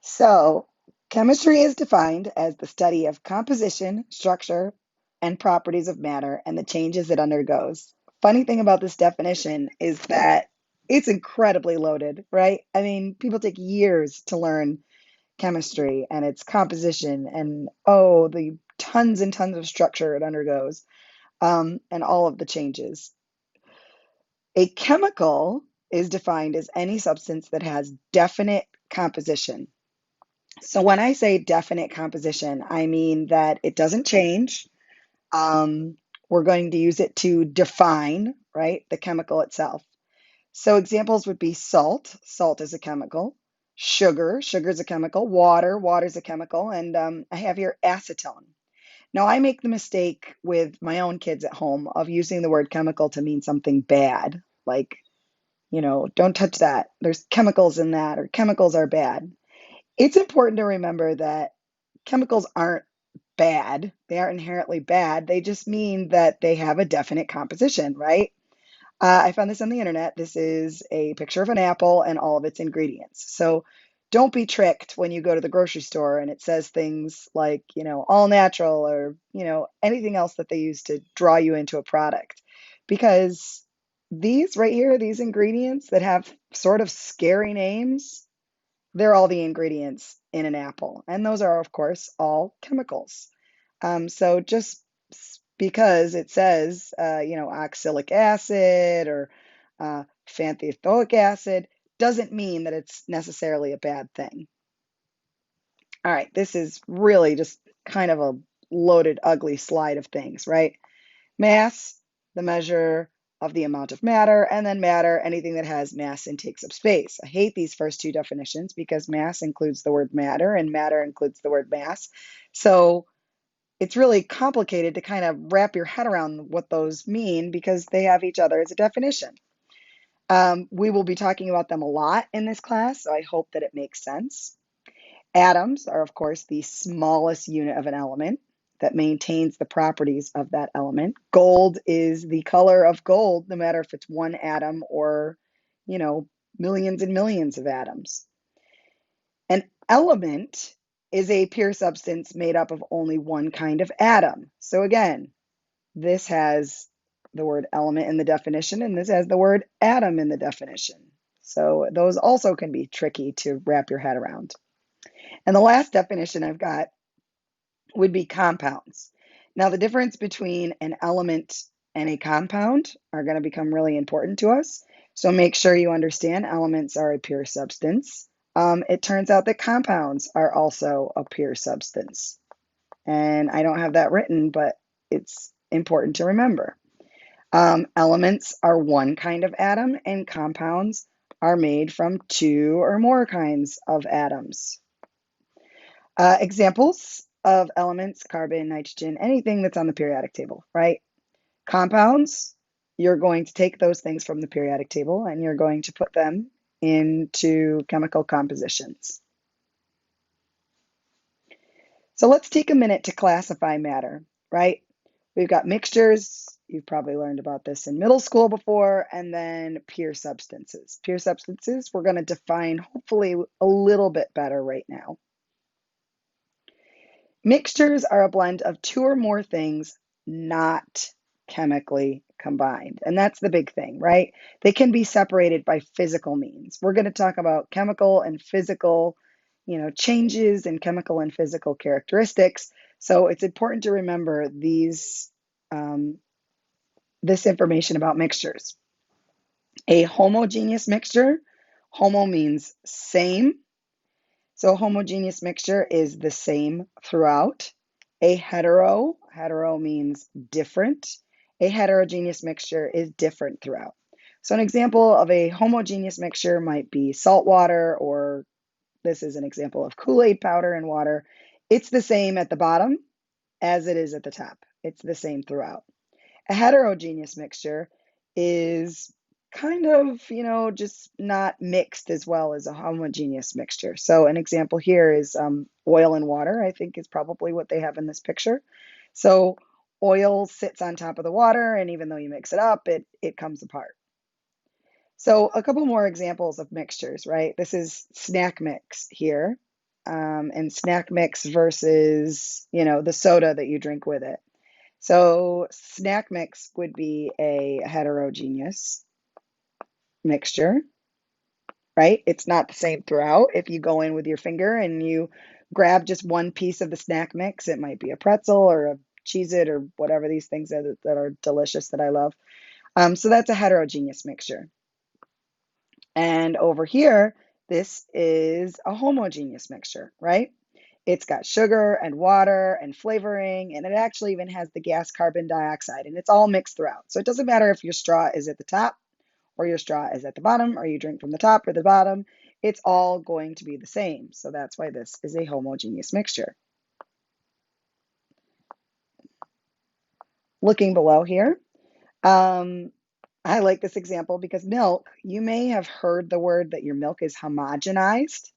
So, chemistry is defined as the study of composition, structure, and properties of matter and the changes it undergoes. Funny thing about this definition is that it's incredibly loaded, right? I mean, people take years to learn chemistry and its composition and, oh, the tons and tons of structure it undergoes, and all of the changes. A chemical is defined as any substance that has definite composition. So when I say definite composition, I mean that it doesn't change. We're going to use it to define, right, the chemical itself. So examples would be salt. Salt is a chemical. Sugar is a chemical. Water is a chemical. And I have here acetone. Now I make the mistake with my own kids at home of using the word chemical to mean something bad, like, don't touch that. There's chemicals in that, or chemicals are bad. It's important to remember that chemicals aren't bad. They aren't inherently bad. They just mean that they have a definite composition, right? I found this on the internet. This is a picture of an apple and all of its ingredients. So don't be tricked when you go to the grocery store and it says things like, all natural, or, anything else that they use to draw you into a product. Because these right here, these ingredients that have sort of scary names, they're all the ingredients in an apple. And those are, of course, all chemicals. So just because it says, oxalic acid or xanthioic acid doesn't mean that it's necessarily a bad thing. All right, this is really just kind of a loaded, ugly slide of things, right? Mass, the measure of the amount of matter, and then matter, anything that has mass and takes up space. I hate these first two definitions because mass includes the word matter and matter includes the word mass. So it's really complicated to kind of wrap your head around what those mean because they have each other as a definition. We will be talking about them a lot in this class, so I hope that it makes sense. Atoms are, of course, the smallest unit of an element that maintains the properties of that element. Gold is the color of gold, no matter if it's one atom or, you know, millions and millions of atoms. An element is a pure substance made up of only one kind of atom. So again, this has the word element in the definition, and this has the word atom in the definition. So those also can be tricky to wrap your head around. And the last definition I've got would be compounds. Now, the difference between an element and a compound are going to become really important to us. So make sure you understand elements are a pure substance. It turns out that compounds are also a pure substance. And I don't have that written, but it's important to remember. Elements are one kind of atom, and compounds are made from two or more kinds of atoms. Examples of elements: carbon, nitrogen, anything that's on the periodic table, right? Compounds, you're going to take those things from the periodic table and you're going to put them into chemical compositions. So let's take a minute to classify matter, right? We've got mixtures. You've probably learned about this in middle school before, and then pure substances. Pure substances, we're going to define hopefully a little bit better right now. Mixtures are a blend of two or more things not chemically combined. And that's the big thing, right? They can be separated by physical means. We're going to talk about chemical and physical, changes in chemical and physical characteristics. So it's important to remember this information about mixtures. A homogeneous mixture, homo means same. So a homogeneous mixture is the same throughout. A hetero means different. A heterogeneous mixture is different throughout. So an example of a homogeneous mixture might be salt water, or this is an example of Kool-Aid powder and water. It's the same at the bottom as it is at the top. It's the same throughout. A heterogeneous mixture is kind of, just not mixed as well as a homogeneous mixture. So an example here is oil and water, I think is probably what they have in this picture. So oil sits on top of the water, and even though you mix it up, it comes apart. So a couple more examples of mixtures, right? This is snack mix here. and snack mix versus, the soda that you drink with it. So snack mix would be a heterogeneous mixture, right? It's not the same throughout. If you go in with your finger and you grab just one piece of the snack mix, it might be a pretzel or a Cheez-It or whatever these things that are delicious that I love. So that's a heterogeneous mixture. And over here, this is a homogeneous mixture, right? It's got sugar and water and flavoring, and it actually even has the gas carbon dioxide, and it's all mixed throughout. So it doesn't matter if your straw is at the top or your straw is at the bottom, or you drink from the top or the bottom, it's all going to be the same. So that's why this is a homogeneous mixture. Looking below here, I like this example because milk, you may have heard the word that your milk is homogenized.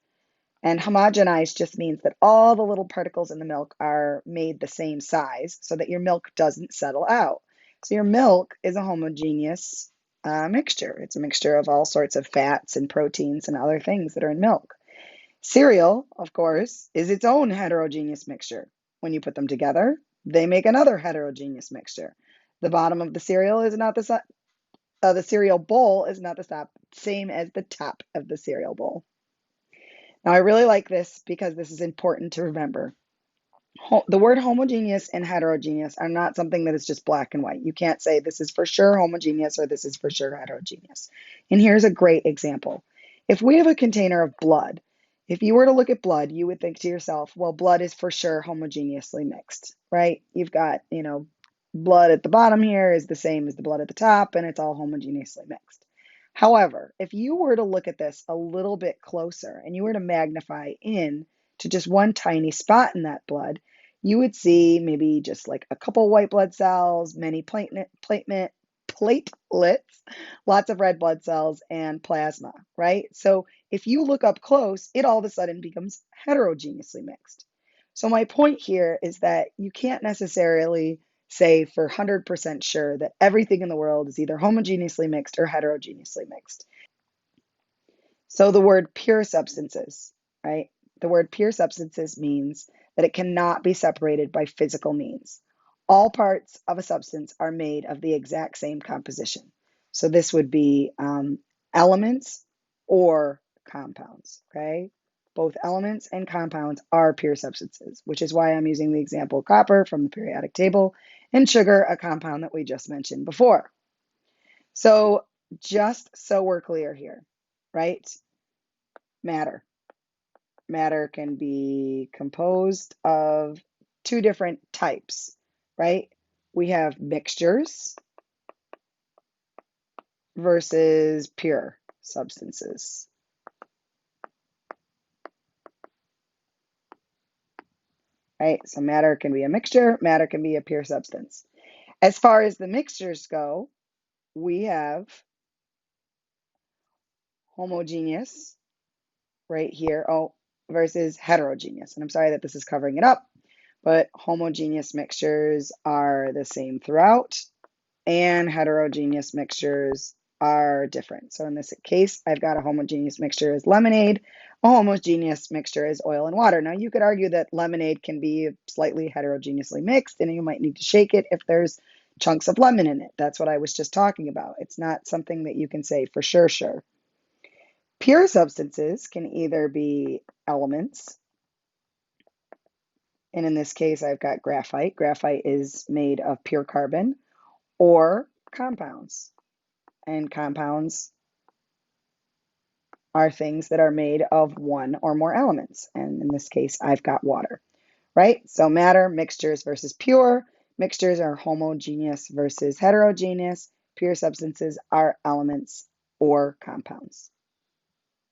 And homogenized just means that all the little particles in the milk are made the same size so that your milk doesn't settle out. So your milk is a homogeneous mixture. It's a mixture of all sorts of fats and proteins and other things that are in milk. Cereal, of course, is its own heterogeneous mixture. When you put them together, they make another heterogeneous mixture. The bottom of the cereal is not the cereal bowl is not the same as the top of the cereal bowl. Now, I really like this because this is important to remember. The word homogeneous and heterogeneous are not something that is just black and white. You can't say this is for sure homogeneous or this is for sure heterogeneous. And here's a great example. If we have a container of blood, if you were to look at blood, you would think to yourself, well, blood is for sure homogeneously mixed, right? You've got, blood at the bottom here is the same as the blood at the top, and it's all homogeneously mixed. However, if you were to look at this a little bit closer and you were to magnify in to just one tiny spot in that blood, you would see maybe just like a couple white blood cells, many platelets, lots of red blood cells, and plasma, right? So if you look up close, it all of a sudden becomes heterogeneously mixed. So my point here is that you can't necessarily say for 100% sure that everything in the world is either homogeneously mixed or heterogeneously mixed. So the word pure substances, right? The word pure substances means that it cannot be separated by physical means. All parts of a substance are made of the exact same composition. So this would be elements or compounds, okay? Both elements and compounds are pure substances, which is why I'm using the example copper from the periodic table and sugar, a compound that we just mentioned before. So just so we're clear here, right? Matter. Matter can be composed of two different types, right? We have mixtures versus pure substances. Right? So matter can be a mixture, matter can be a pure substance. As far as the mixtures go, we have homogeneous right here, versus heterogeneous. And I'm sorry that this is covering it up, but homogeneous mixtures are the same throughout, and heterogeneous mixtures are different. So in this case, I've got a homogeneous mixture is lemonade. A homogeneous mixture is oil and water. Now, you could argue that lemonade can be slightly heterogeneously mixed, and you might need to shake it if there's chunks of lemon in it. That's what I was just talking about. It's not something that you can say for sure. Pure substances can either be elements, and in this case, I've got graphite. Graphite is made of pure carbon, or compounds. And compounds are things that are made of one or more elements. And in this case, I've got water, right? So matter, mixtures versus pure. Mixtures are homogeneous versus heterogeneous. Pure substances are elements or compounds.